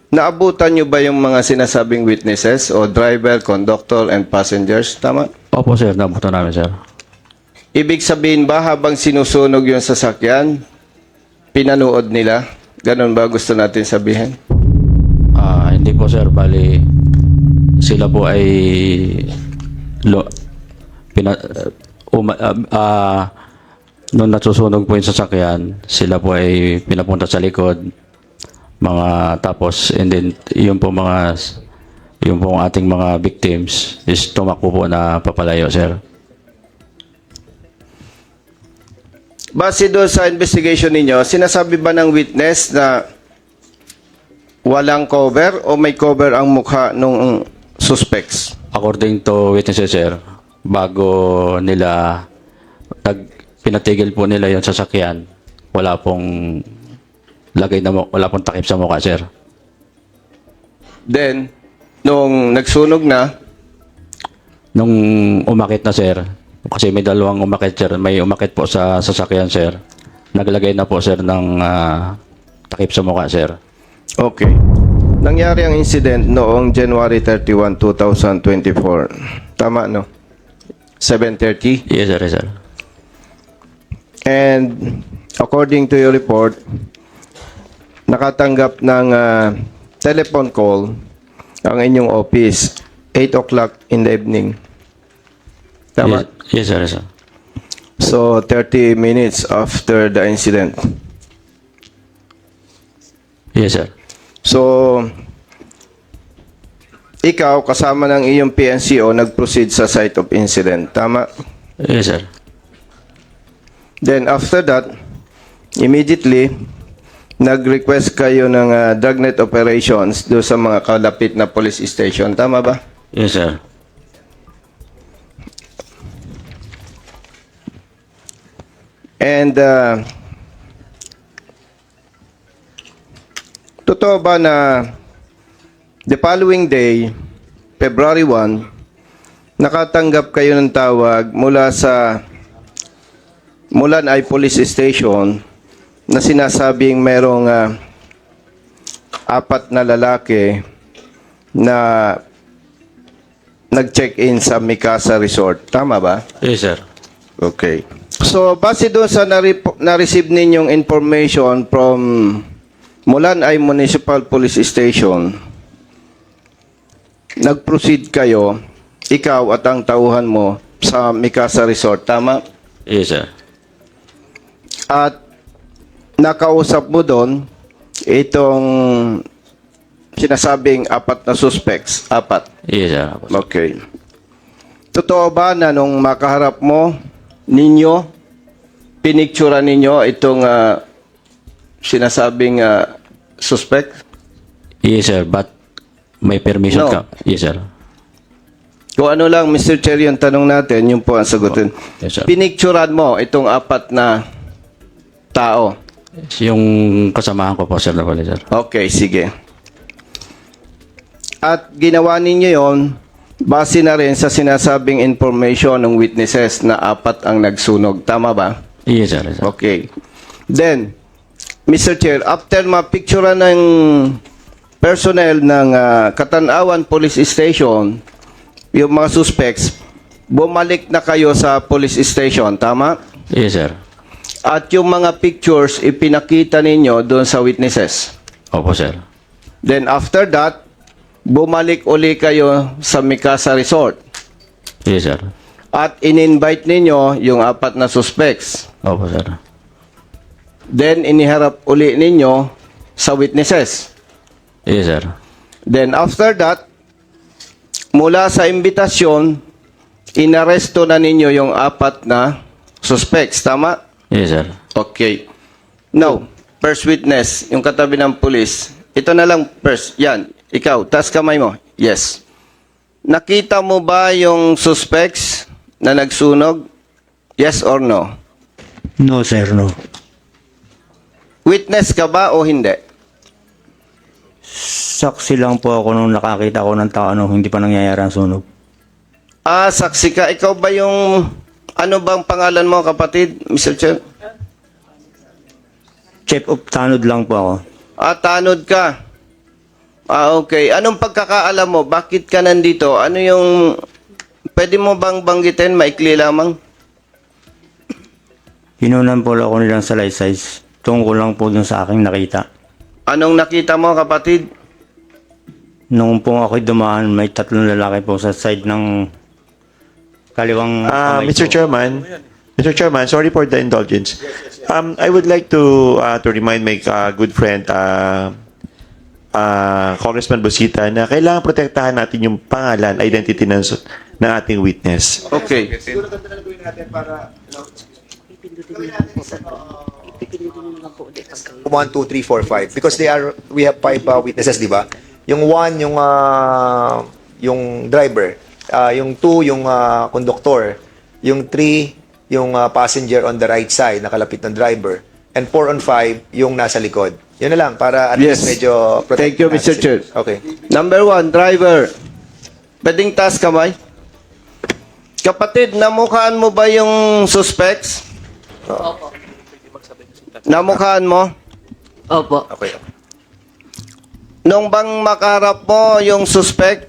naabutan nyo ba yung mga sinasabing witnesses o driver, conductor, and passengers? Tama? Opo, sir. Nabuto namin, sir. Ibig sabihin ba habang sinusunog yung sasakyan, pinanood nila? Ganon ba gusto natin sabihin? Hindi po, sir. Bali, sila po ay nung nasusunog po yung sasakyan, sila po ay pinapunta sa likod. Tapos, and then, yung po ating mga victims is tumakbo po na papalayo, sir. Base doon sa investigation ninyo, sinasabi ba ng witness na walang cover o may cover ang mukha ng suspects? According to witnesses, sir, bago nila pinatigil po nila yung sasakyan, wala pong takip sa mukha, sir. Then, nung nagsunog na, Nung umakit na, sir, kasi may dalawang umakit, sir, may umakit po sa sasakyan, sir. Naglagay na po, sir, ng takip sa mukha, sir. okay. Nangyari ang incident noong January 31, 2024. Tama, no? 7:30. Yes, sir, yes, sir. And according to your report, nakatanggap ng telephone call ang inyong office 8 o'clock in the evening. Tama? Yes, sir, yes, sir. So, 30 minutes after the incident. Yes, sir. So, ikaw kasama ng iyong PNCO nag-proceed sa site of incident. Tama? Yes, sir. Then after that, immediately, nag-request kayo ng dragnet operations do sa mga kalapit na police station. Tama ba? Yes, sir. And totoo ba na the following day, February 1, nakatanggap kayo ng tawag mula sa Mulanay Police Station na sinasabing merong 4 na lalaki na nag-check-in sa Mikasa Resort. Tama ba? Yes, sir. Okay. So, base doon sa na-receive ninyong information from Mulanay Municipal Police Station, nag-proceed kayo, ikaw at ang tauhan mo, sa Mikasa Resort. Tama? Yes, sir. At nakausap mo doon itong sinasabing 4 na suspects. 4. Yes, sir. Okay. Totoo ba na nung makaharap mo, ninyo, pinictura ninyo itong sinasabing suspect? Yes, sir. But may permission No. ka? Yes, sir. Kung ano lang, Mr. Chair, yung tanong natin, yun po ang sagutin. Yes, sir. Pinicturan mo itong 4 na tao. Yung kasamahan ko po, sir, na pala, sir. Okay, sige. At ginawa ninyo yon base na rin sa sinasabing information ng witnesses na 4 ang nagsunog. Tama ba? Yes, sir. Yes, sir. Okay. Then, Mr. Chair, after mapicturean ng personnel ng Katanawan Police Station, yung mga suspects, bumalik na kayo sa police station. Tama? Yes, sir. At yung mga pictures, ipinakita ninyo doon sa witnesses. Opo, sir. Then after that, bumalik uli kayo sa Mikasa Resort. Yes, sir. At in-invite ninyo yung 4 na suspects. Opo, sir. Then iniharap uli ninyo sa witnesses. Yes, sir. Then after that, mula sa imbitasyon, inaresto na ninyo yung 4 na suspects. Tama? Yes, sir. Okay. Now, first witness, yung katabi ng police. Ito na lang first. Yan. Ikaw, taas kamay mo. Yes. Nakita mo ba yung suspects na nagsunog? Yes or no? No, sir, no. Witness ka ba o hindi? Saksi lang po ako nung nakakita ko ng tao nung hindi pa nangyayari ang sunog. Ah, saksi ka. Ikaw ba yung... Ano bang pangalan mo, kapatid, Mr. Chair? Chief of Tanod lang po ako. Ah, tanod ka. Okay. Anong pagkakaalam mo? Bakit ka nandito? Ano yung... Pwede mo bang banggitin? Maikli lamang. Hinunan po ako nilang salaysay. Tungkol lang po dun sa aking nakita. Anong nakita mo, kapatid? Nung po ako'y dumaan, may 3 lalaki po sa side ng kaliwang kamay Mr. ko. Chairman, sorry for the indulgence. I would like to remind my good friend Congressman Busita na kailangan protektahan natin yung pangalan, identity ng ating witness. Okay. 1, 2, 3, 4, 5. Because we have 5 witnesses, di ba? Yung 1, yung driver. Yung 2, yung conductor. Yung 3, yung passenger on the right side, nakalapit ng driver. And 4 on 5, yung nasa likod. Yun na lang, para at Yes. least medyo protect Thank you, natin Mr. sila. Chair. Okay. Number 1, driver. Pwedeng taas kamay. Kapatid, namukhaan mo ba yung suspects? Namukhaan mo? Opo. Okay. Nung bang makaharap mo yung suspect,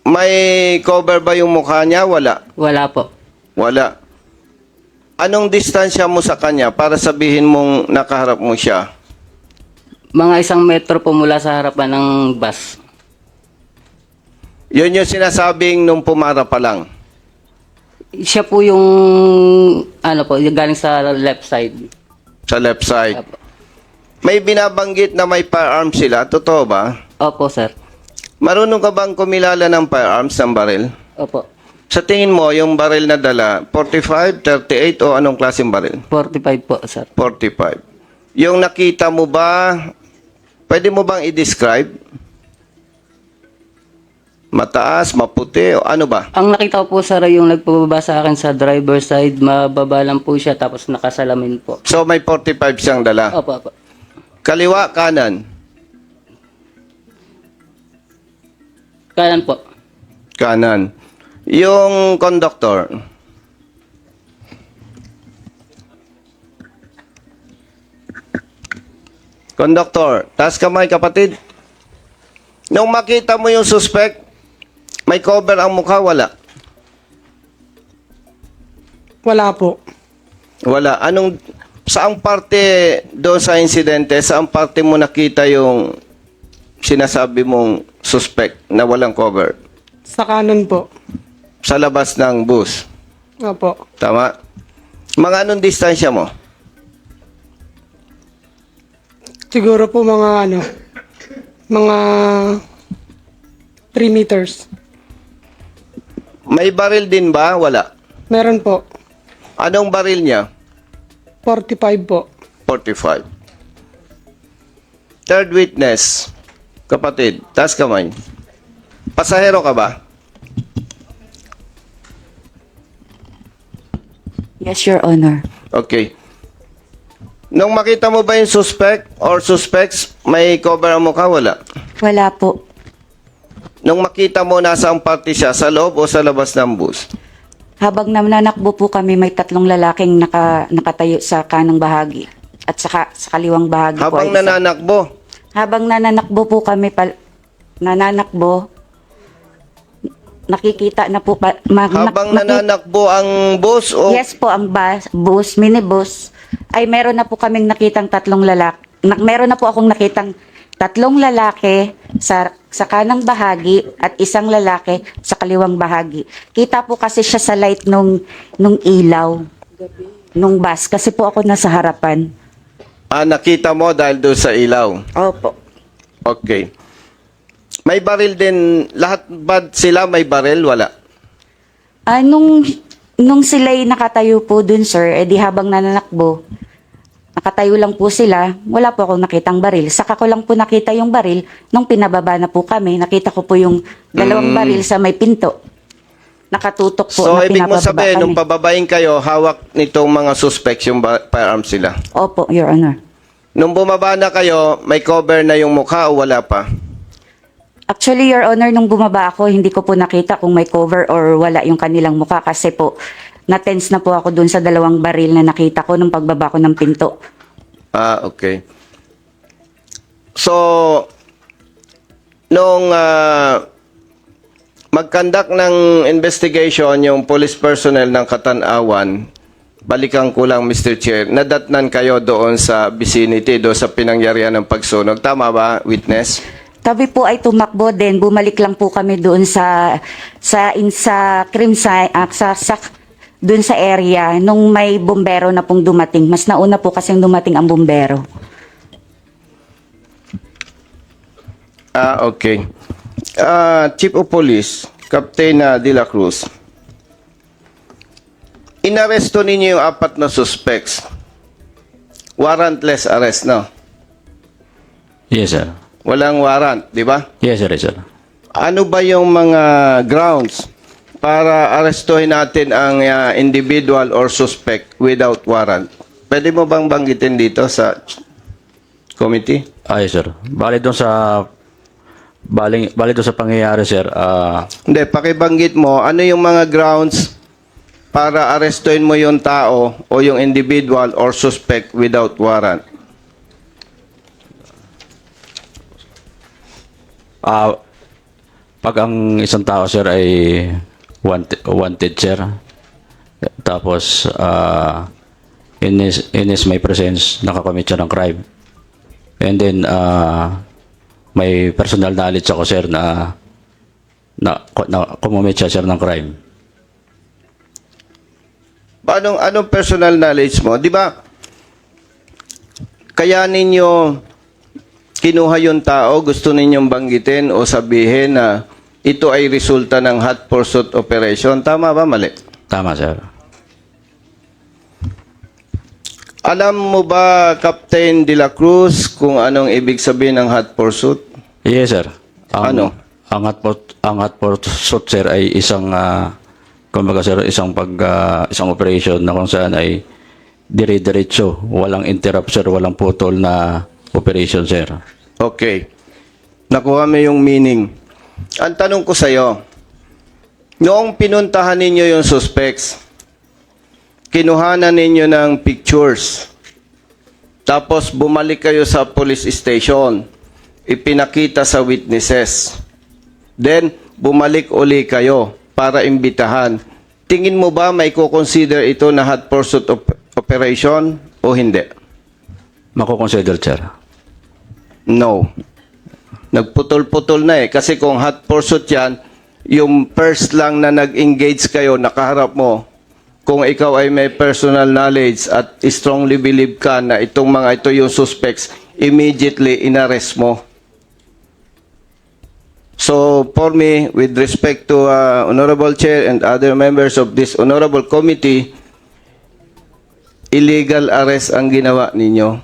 may cover ba yung mukha niya? Wala. Wala po. Wala. Anong distansya mo sa kanya para sabihin mong nakaharap mo siya? Mga 1 metro po mula sa harapan ng bus. Yun yung sinasabing nung pumara pa lang. Siya po yung, ano po, yung galing sa left side. Sa left side. Opo, May binabanggit na may firearms sila. Totoo ba? Opo sir. Marunong ka bang kumilala ng firearms ng baril? Opo. Sa tingin mo, yung baril na dala, 45, 38 o anong klaseng baril? 45 po sir. 45. Yung nakita mo ba, pwede mo bang i-describe? Mataas, maputi, o ano ba? Ang nakita ko po sir yung nagpababa sa akin sa driver side, mababa lang po siya tapos nakasalamin po. So may 45 siyang dala. Opo, opo. Kaliwa, kanan. Kanan po. Kanan. Yung conductor. Conductor, taas kamay kapatid. Nung makita mo yung suspect, may cover ang mukha, wala? Wala po. Wala. Saang parte doon sa insidente, saang parte mo nakita yung sinasabi mong suspect na walang cover? Sa kanan po. Sa labas ng bus. Opo. Tama? Mga anong distansya mo? Siguro po mga mga 3 meters. May baril din ba? Wala. Meron po. Anong baril niya? 45 po. 45. Third witness. Kapatid, taas kamay. Pasahero ka ba? Yes, Your Honor. Okay. Nung makita mo ba yung suspect or suspects, may cover ang mukha? Wala. Wala po. Nung makita mo, nasa ang party siya, sa loob o sa labas ng bus? Habang nananakbo po kami, may 3 lalaking nakatayo sa kanang bahagi at sa kaliwang bahagi po. Habang ay isa. nananakbo. Habang nananakbo po kami, nananakbo, nakikita na po. Habang nananakbo ang bus o... Yes po, ang bus, minibus, ay meron na po kaming nakitang 3 lalaki. Meron na po akong nakitang 3 lalaki sa kanang bahagi at 1 lalaki sa kaliwang bahagi. Kita po kasi siya sa light nung ilaw, nung bus. Kasi po ako nasa harapan. nakita mo dahil doon sa ilaw. Opo. Okay. May baril din. Lahat ba sila may baril? Wala. Nung sila'y nakatayo po dun, sir, edi habang nananakbo, nakatayo lang po sila, wala po akong nakitang baril. Saka ko lang po nakita yung baril nung pinababa na po kami. Nakita ko po yung 2 baril sa may pinto. Nakatutok po So, na ibig mo pinababa sabihin, kami. nung pababain kayo, hawak nitong mga suspects yung firearms sila. Opo, Your Honor. Nung bumaba na kayo, may cover na yung mukha o wala pa? Actually, Your Honor, nung bumaba ako, hindi ko po nakita kung may cover or wala yung kanilang mukha kasi po, na-tense na po ako dun sa 2 baril na nakita ko nung pagbaba ko ng pinto. Okay. So, Nung mag-conduct ng investigation yung police personnel ng Katanawan, balikan ko lang, Mr. Chair, nadatnan kayo doon sa vicinity, doon sa pinangyarihan ng pagsunog. Tama ba, witness? Kami po ay tumakbo din. Bumalik lang po kami doon sa crime scene, doon sa area nung may bombero na pong dumating. Mas nauna po kasing dumating ang bombero. Okay. Chief of Police, Captain De La Cruz, inaresto ninyo yung 4 na suspects. Warrantless arrest, no? Yes, sir. Walang warrant, di ba? Yes, sir. Yes, sir. Ano ba yung mga grounds para arestuhin natin ang individual or suspect without warrant? Pwede mo bang banggitin dito sa committee? Yes, sir. Bali doon sa pangyayari, sir. Hindi, pakibanggit mo, ano yung mga grounds para arestuhin mo yung tao o yung individual or suspect without warrant? Pag ang isang tao, sir, ay wanted, sir. Tapos, in his my presence, nakakommit siya ng crime. And then, may personal knowledge ako, sir, na kumumit siya, sir, ng crime. Anong personal knowledge mo? Di ba, kaya ninyo kinuha yung tao, gusto ninyong banggitin o sabihin na ito ay resulta ng hot pursuit operation. Tama ba, mali? Tama, sir. Alam mo ba, Captain De La Cruz, kung anong ibig sabihin ng hot pursuit? Yes, sir. Ano? Ang hot pursuit, sir, ay isang kumbaga, sir, isang operation na kung saan ay dire-diretso, walang interrupt, sir, walang putol na operation, sir. Okay. Nakuha mo yung meaning. Ang tanong ko sa'yo, noong pinuntahan ninyo yung suspects, kinuhanan ninyo ng pictures, tapos bumalik kayo sa police station, ipinakita sa witnesses, then bumalik uli kayo para imbitahan. Tingin mo ba may kukonsider ito na hot pursuit operation o hindi? Mako-consider, sir. No. Nagputol-putol na eh. Kasi kung hot pursuit yan, yung first lang na nag-engage kayo, nakaharap mo, kung ikaw ay may personal knowledge at strongly believe ka na itong mga ito yung suspects, immediately inarrest mo. So, for me, with respect to Honorable Chair and other members of this Honorable Committee, illegal arrest ang ginawa ninyo.